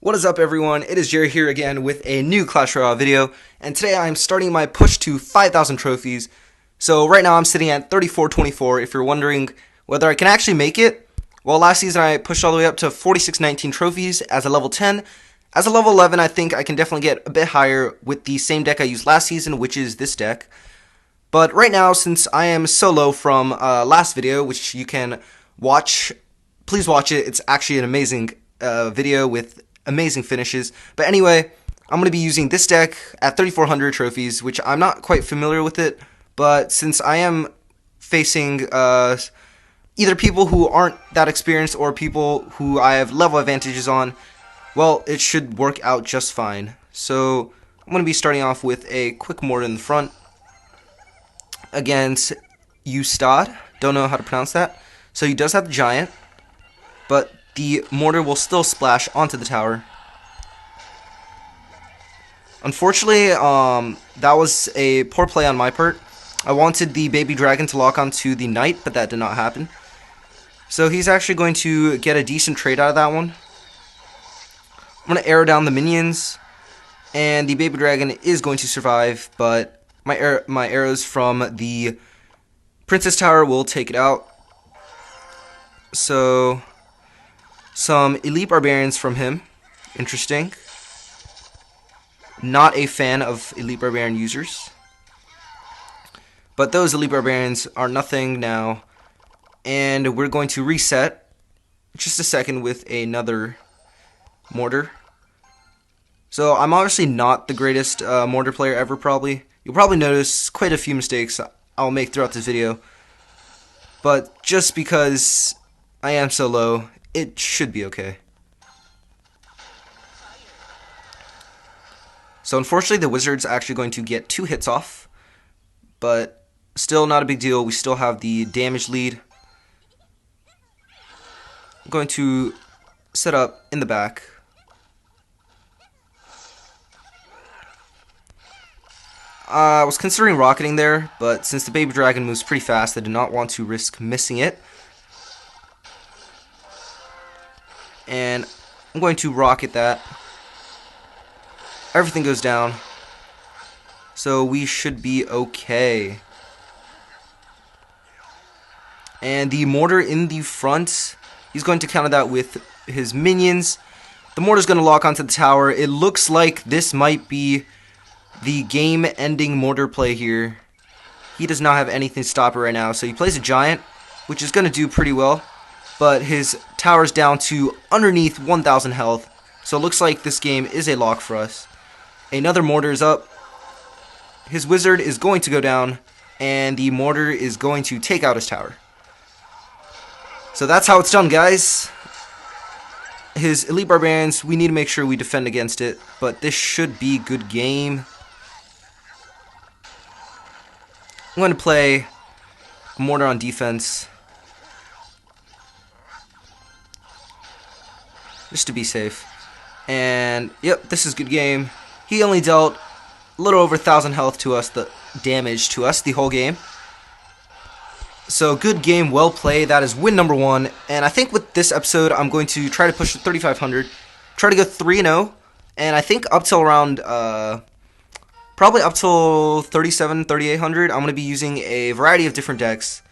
What is up, everyone? It is Jerry here again with a new Clash Royale video, and today I am starting my push to 5,000 trophies. So right now I'm sitting at 3424. If you're wondering whether I can actually make it, well, last season I pushed all the way up to 4619 trophies as a level 10. As a level 11, I think I can definitely get a bit higher with the same deck I used last season, which is this deck. But right now, since I am so low from last video, which you can watch, please watch it. It's actually an amazing video with amazing finishes. But anyway, I'm going to be using this deck at 3,400 trophies, which I'm not quite familiar with it. But since I am facing either people who aren't that experienced or people who I have level advantages on, well, it should work out just fine. So I'm going to be starting off with a quick mortar in the front against Ustad. Don't know how to pronounce that. So he does have the giant, but the mortar will still splash onto the tower. Unfortunately, that was a poor play on my part. I wanted the baby dragon to lock onto the knight, but that did not happen. So he's actually going to get a decent trade out of that one. I'm going to arrow down the minions, and the baby dragon is going to survive, but my arrows from the princess tower will take it out. So some elite barbarians from him. Interesting. Not a fan of elite barbarian users. But those elite barbarians are nothing now. And we're going to reset just a second with another mortar. So I'm obviously not the greatest mortar player ever, probably. You'll probably notice quite a few mistakes I'll make throughout this video. But just because I am so low, it should be okay. So unfortunately the wizard's actually going to get 2 hits off, but still not a big deal. We still have the damage lead. I'm going to set up in the back. I was considering rocketing there, but since the baby dragon moves pretty fast, I did not want to risk missing it. And I'm going to rocket that. Everything goes down. So we should be okay. And the mortar in the front, he's going to counter that with his minions. The mortar's going to lock onto the tower. It looks like this might be the game-ending mortar play here. He does not have anything to stop it right now. So he plays a giant, which is going to do pretty well. But his tower's down to underneath 1,000 health. So it looks like this game is a lock for us. Another mortar is up. His wizard is going to go down, and the mortar is going to take out his tower. So that's how it's done, guys. His elite barbarians, we need to make sure we defend against it, but this should be a good game. I'm going to play mortar on defense, just to be safe. And yep, this is a good game. He only dealt a little over 1,000 health to us, the damage to us the whole game. So good game, well played. That is win number 1. And I think with this episode, I'm going to try to push to 3,500, try to go 3-0, and I think up till around probably up till 3,800, I'm going to be using a variety of different decks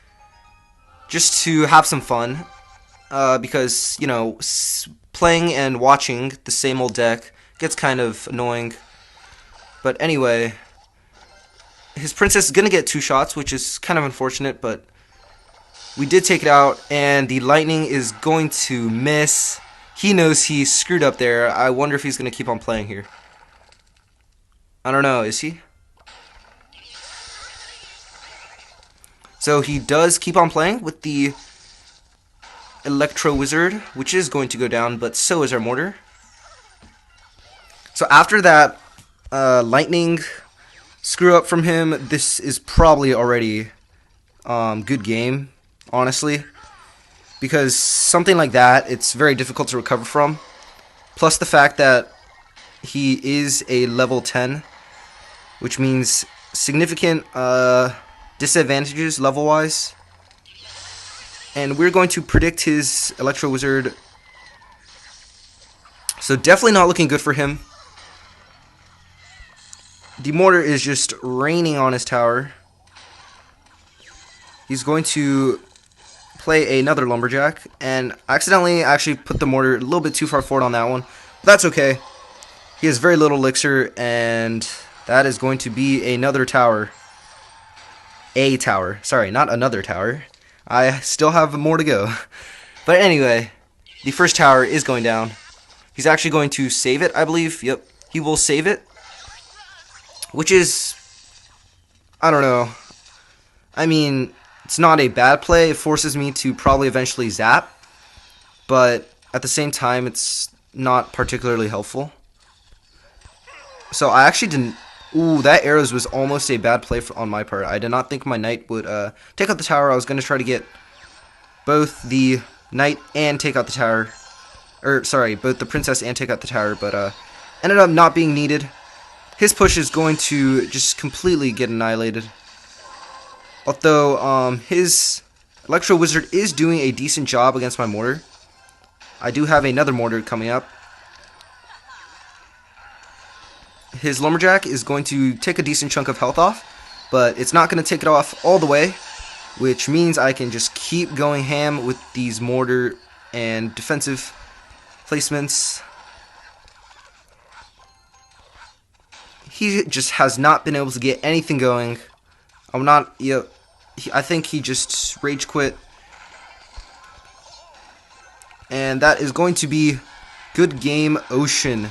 just to have some fun. Because, you know, playing and watching the same old deck gets kind of annoying. But anyway, his princess is going to get 2 shots, which is kind of unfortunate, but we did take it out, and the lightning is going to miss. He knows he's screwed up there. I wonder if he's going to keep on playing here. I don't know, is he? So he does keep on playing with the Electro Wizard, which is going to go down, but so is our mortar. So after that lightning screw up from him, this is probably already good game, honestly, because something like that, it's very difficult to recover from. Plus the fact that he is a level 10, which means significant disadvantages level-wise. And we're going to predict his Electro Wizard So definitely not looking good for him. The mortar is just raining on his tower. He's going to play another lumberjack, and accidentally actually put the mortar a little bit too far forward on that one. But that's okay. He has very little elixir, and that is going to be another tower. A tower. Sorry, not another tower. I still have more to go. But anyway, the first tower is going down. He's actually going to save it, I believe. Yep, he will save it. Which is, I don't know. I mean, it's not a bad play. It forces me to probably eventually zap. But at the same time, it's not particularly helpful. So I actually didn't... Ooh, that arrows was almost a bad play on my part. I did not think my knight would take out the tower. I was going to try to get both the knight and take out the tower. Or, sorry, both the princess and take out the tower. But ended up not being needed. His push is going to just completely get annihilated. Although his Electro Wizard is doing a decent job against my mortar. I do have another mortar coming up. His Lumberjack is going to take a decent chunk of health off, but it's not going to take it off all the way, which means I can just keep going ham with these mortar and defensive placements. He just has not been able to get anything going. I'm not, I think he just rage quit. And that is going to be good game, Ocean.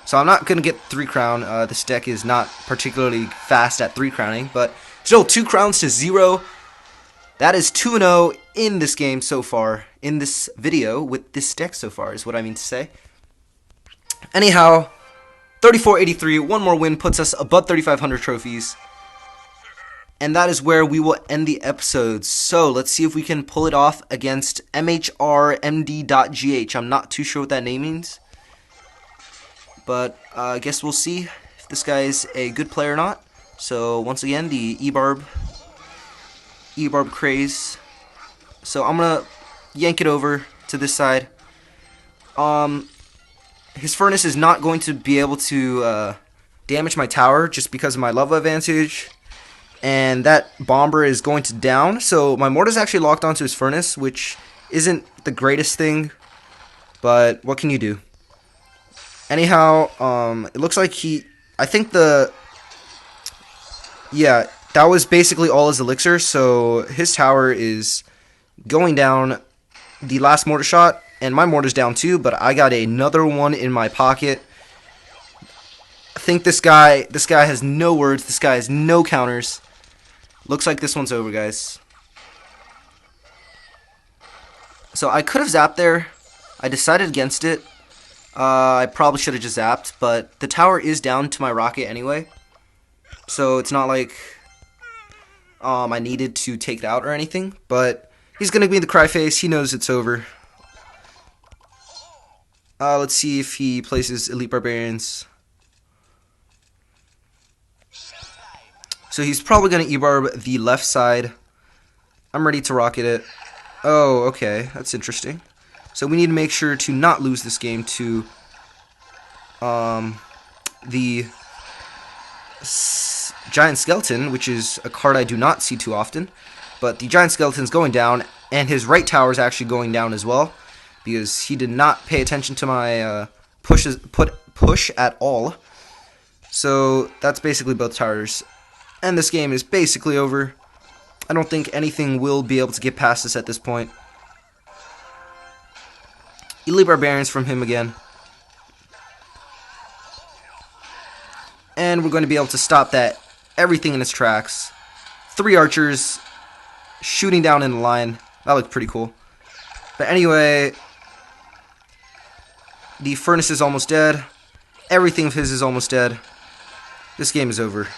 So I'm not going to get 3 crown. This deck is not particularly fast at 3 crowning, but still 2 crowns to 0. That is 2-0 in this game so far, in this video with this deck so far is what I mean to say. Anyhow, 34-83, one more win puts us above 3,500 trophies. And that is where we will end the episode. So let's see if we can pull it off against MHRMD.GH. I'm not too sure what that name means. But I guess we'll see if this guy is a good player or not. So once again, the E-Barb craze. So I'm going to yank it over to this side. His furnace is not going to be able to damage my tower just because of my lava advantage. And that bomber is going to down. So my mortar is actually locked onto his furnace, which isn't the greatest thing. But what can you do? Anyhow, it looks like I think that was basically all his elixir, so his tower is going down the last mortar shot, and my mortar's down too, but I got another one in my pocket. I think this guy has no words, this guy has no counters. Looks like this one's over, guys. So I could have zapped there. I decided against it. I probably should have just zapped, but the tower is down to my rocket anyway. So it's not like I needed to take it out or anything. But he's going to be the cry face. He knows it's over. Let's see if he places Elite Barbarians. So he's probably going to E-Barb the left side. I'm ready to rocket it. Oh, okay. That's interesting. So we need to make sure to not lose this game to the Giant Skeleton, which is a card I do not see too often. But the Giant Skeleton's going down, and his right tower is actually going down as well, because he did not pay attention to my push at all. So that's basically both towers. And this game is basically over. I don't think anything will be able to get past us at this point. Elite Barbarians from him again. And we're going to be able to stop everything in its tracks. 3 archers shooting down in a line. That looked pretty cool. But anyway, the furnace is almost dead. Everything of his is almost dead. This game is over.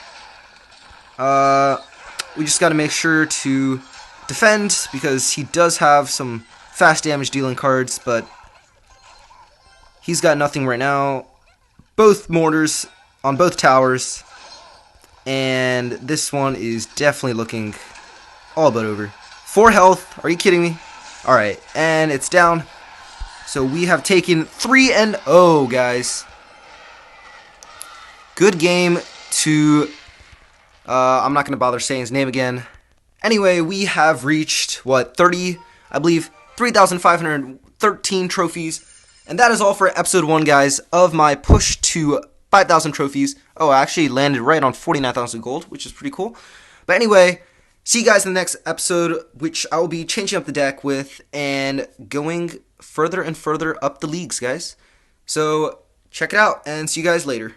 We just got to make sure to defend, because he does have some fast damage dealing cards, but he's got nothing right now. Both mortars on both towers, and this one is definitely looking all but over. 4 health, are you kidding me? Alright, and it's down. So we have taken 3-0, guys. Good game to... I'm not going to bother saying his name again. Anyway, we have reached, what, 30, I believe, 3,513 trophies. And that is all for episode 1, guys, of my push to 5,000 trophies. Oh, I actually landed right on 49,000 gold, which is pretty cool. But anyway, see you guys in the next episode, which I will be changing up the deck with and going further and further up the leagues, guys. So check it out, and see you guys later.